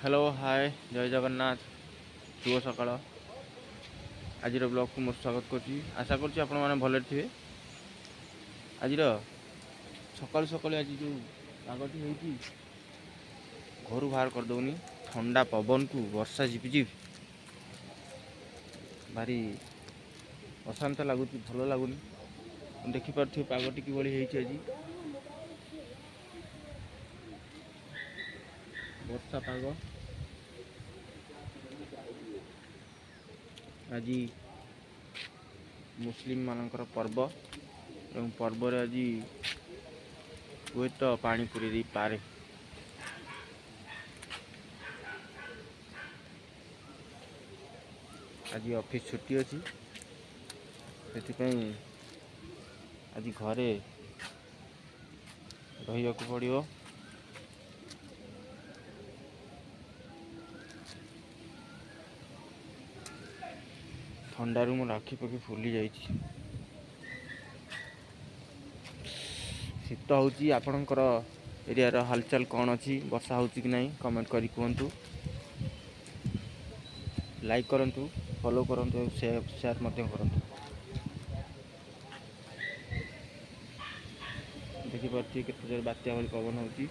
Hello hi जय जगन्नाथ शुभ सकाळ आज ब्लॉग को मोर स्वागत करुच्ची आशा करुच्ची आपण मैंने भले थे आज सकाल सकाल आज जो पागटी होती घर बाहर करदौनी ठंडा पवन को वर्षा झिपिझिप भारी अशांत लगुच भल लगुनि देखिपे पागटी किभली आज वर्षा पाग आज मुस्लिम मानकर पर्व एवं पर्व आज हुए तो पानी पूरी दी पारे आज ऑफिस छुट्टी अच्छी से आज घरे रहा पड़ो ठंडारू मो आखि पाखि फुली जा शीत होची आपणकर एरिया हालचाल कौन अच्छी वर्षा हो कि नहीं कमेंट करी कहतु लाइक करंतु फॉलो करंतु शेयर मध्य करंतु देखिपे केते जोर बात्या भली पवन होची।